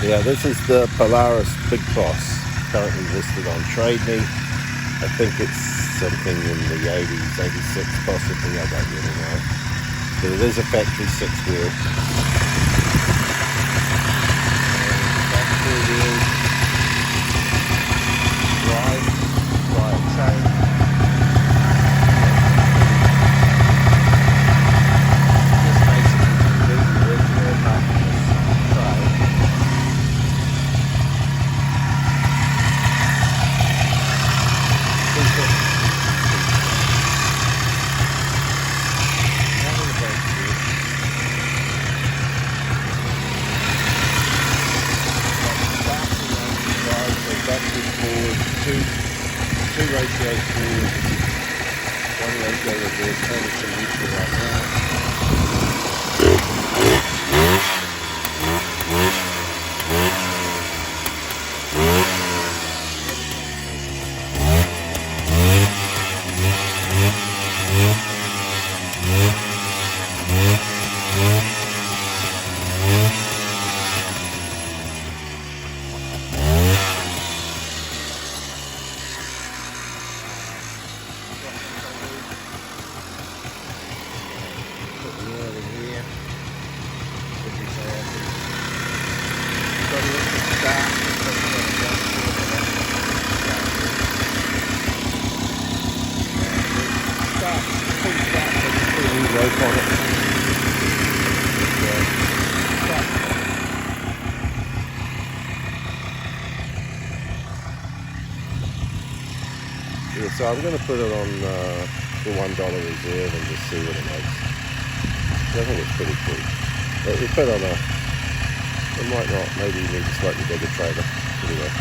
Yeah, this is the Polaris Big Boss, currently listed on Trade Me. I think it's something in the 80s, 86 possibly, I don't really know. But it is a factory 6-wheel. Factory wheels, drive chain. Just basically completely original apart from this tray. Two ratios forward, one ratio reverse, turning some neutral right now. Rope on it. Yeah, so I'm going to put it on the $1 reserve and just see what it makes. I think it's pretty cool. But we put on it might not, maybe you need a slightly bigger trailer. Anyway.